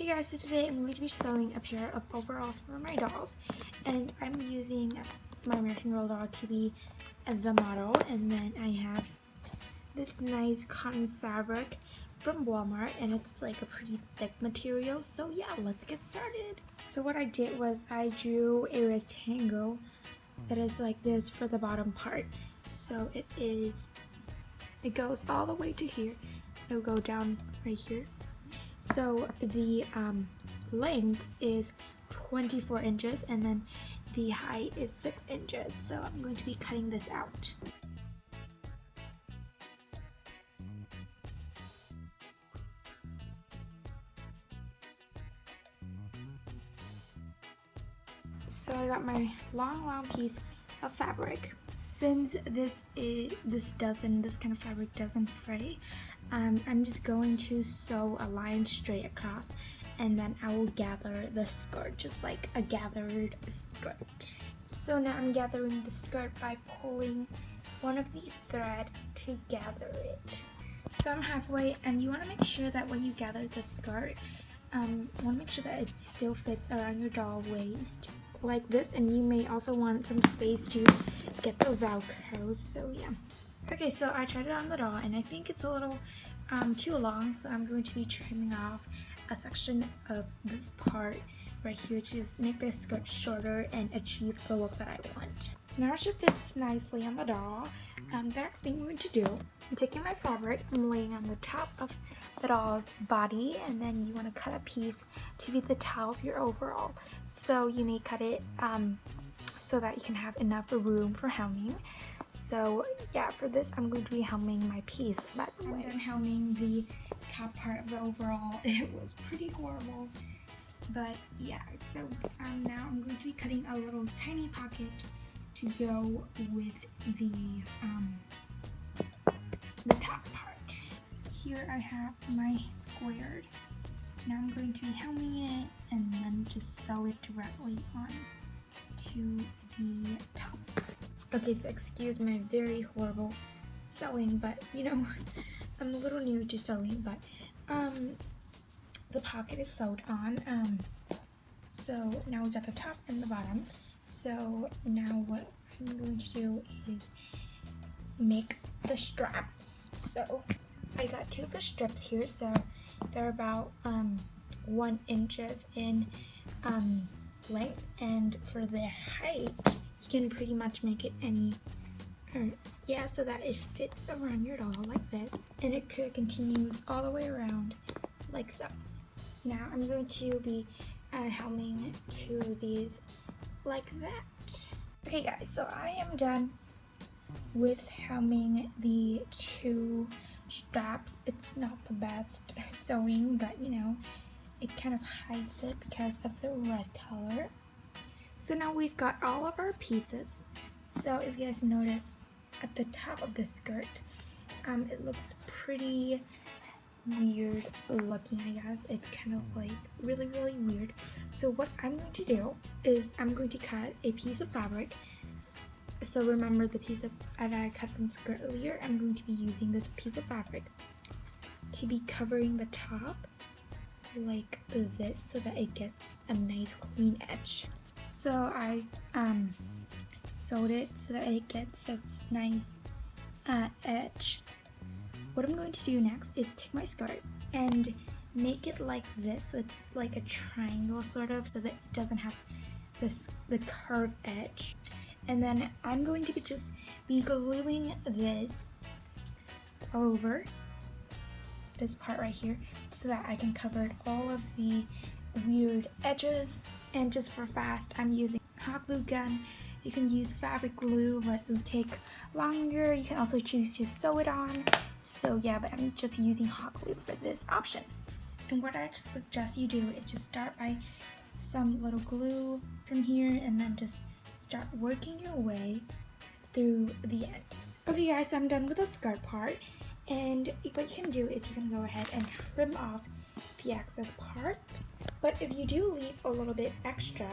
Hey guys, so today I'm going to be sewing a pair of overalls for my dolls, and I'm using my American Girl doll to be the model, and then I have this nice cotton fabric from Walmart, and it's like a pretty thick material, so yeah, let's get started. So what I did was I drew a rectangle that is like this for the bottom part, so it goes all the way to here. It'll go down right here. So the length is 24 inches and then the height is 6 inches. So I'm going to be cutting this out. So I got my long piece of fabric. Since this kind of fabric doesn't fray, I'm just going to sew a line straight across, and then I will gather the skirt just like a gathered skirt. So now I'm gathering the skirt by pulling one of the thread to gather it. So I'm halfway, and you want to make sure that when you gather the skirt, you want to make sure that it still fits around your doll waist like this, and you may also want some space to get the Velcro, so yeah. Okay, so I tried it on the doll and I think it's a little too long, so I'm going to be trimming off a section of this part right here to just make this skirt shorter and achieve the look that I want. Now it should fit nicely on the doll. The next thing I'm going to do, I'm taking my fabric, I'm laying on the top of the doll's body, and then you want to cut a piece to be the top of your overall. So you may cut it so that you can have enough room for hemming. So yeah, for this I'm going to be hemming my piece. By the way, I'm done hemming the top part of the overall. It was pretty horrible, but yeah. So now I'm going to be cutting a little tiny pocket to go with the top part. Here I have my squared. Now I'm going to be hemming it and then just sew it directly on to the top. Okay, so excuse my very horrible sewing, but you know, I'm a little new to sewing, but the pocket is sewed on. So now we got the top and the bottom. So now what I'm going to do is make the straps. So I got two of the strips here, so they're about 1 inch in length, and for their height you can pretty much make it so that it fits around your doll like this, and it continues all the way around like so. Now I'm going to be hemming two of these like that. Okay guys, so I am done with hemming the two straps. It's not the best sewing, but you know, it kind of hides it because of the red color. So now we've got all of our pieces. So if you guys notice at the top of the skirt, it looks pretty weird looking, I guess. It's kind of like really weird. So what I'm going to do is I'm going to cut a piece of fabric. So remember the piece of that I cut from the skirt earlier, I'm going to be using this piece of fabric to be covering the top like this so that it gets a nice clean edge. So I sewed it so that it gets this nice edge. What I'm going to do next is take my skirt and make it like this, so it's like a triangle sort of, so that it doesn't have the curved edge. And then I'm going to be gluing this over this part right here so that I can cover all of the weird edges. And just for fast, I'm using hot glue gun. You can use fabric glue, but it would take longer. You can also choose to sew it on. So yeah, but I'm just using hot glue for this option. And what I suggest you do is just start by some little glue from here, and then just start working your way through the end. Okay guys, so I'm done with the skirt part, and what you can do is you can go ahead and trim off the excess part. But if you do leave a little bit extra,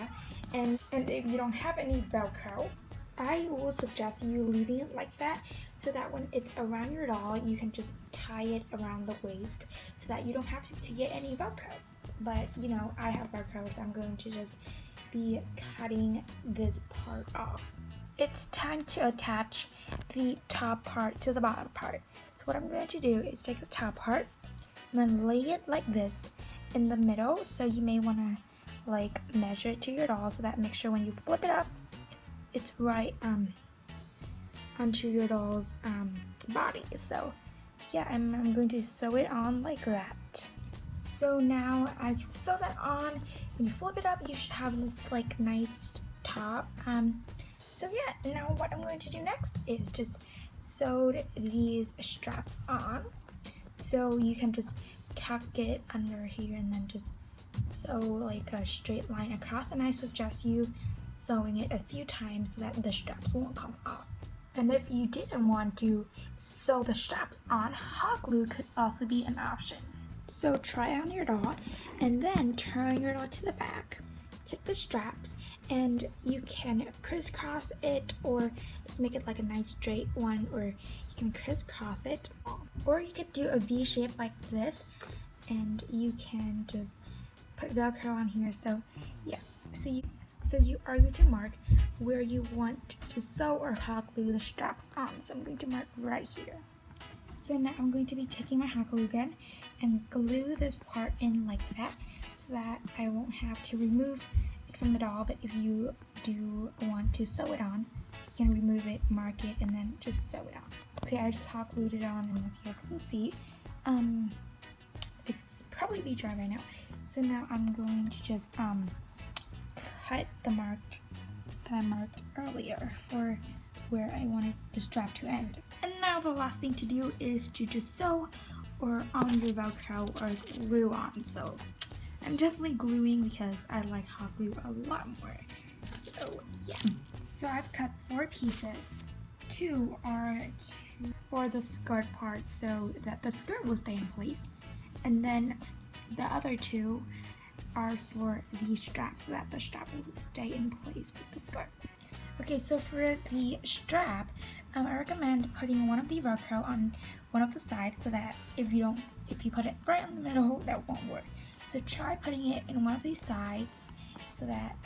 and if you don't have any Velcro, I will suggest you leaving it like that, so that when it's around your doll, you can just tie it around the waist so that you don't have to get any Velcro. but you know, I have Velcro, so I'm going to just be cutting this part off. It's time to attach the top part to the bottom part. So what I'm going to do is take the top part and then lay it like this in the middle. So you may want to like measure it to your doll so that make sure when you flip it up, it's right onto your doll's body. So yeah, I'm going to sew it on like that. So now I've sewed that on. When you flip it up, you should have this like nice top. So yeah, now what I'm going to do next is just sew these straps on. So you can just tuck it under here and then just sew like a straight line across. And I suggest you sewing it a few times so that the straps won't come off. And if you didn't want to sew the straps on, hot glue could also be an option. So try on your doll and then turn your doll to the back. Take the straps and you can crisscross it or just make it like a nice straight one, or you can crisscross it, or you could do a V shape like this and you can just put Velcro on here. So yeah, so you are going to mark where you want to sew or hot glue the straps on. So I'm going to mark right here. So now I'm going to be taking my hot glue gun and glue this part in like that so that I won't have to remove it from the doll. But if you do want to sew it on, you can remove it, mark it, and then just sew it on. Okay, I just hot glued it on, and as you guys can see, it's probably be dry right now. So now I'm going to just cut the mark that I marked earlier for where I wanted the strap to end. And now the last thing to do is to just sew or on your Velcro or glue on. So I'm definitely gluing because I like hot glue a lot more. So yeah. So I've cut 4 pieces. 2 are for the skirt part so that the skirt will stay in place. And then the other 2 are for the strap so that the strap will stay in place with the skirt. Okay, so for the strap, I recommend putting one of the Velcro on one of the sides so that if you put it right in the middle, that won't work. So try putting it in one of these sides so that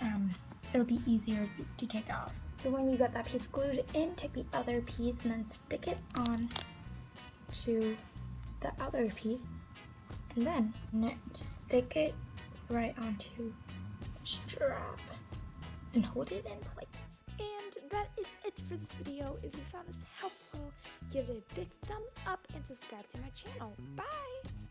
it'll be easier to take off. So when you got that piece glued in, take the other piece and then stick it on to the other piece, and then stick it right onto the strap and hold it in place. And that is it for this video. If you found this helpful, give it a big thumbs up and subscribe to my channel. Bye!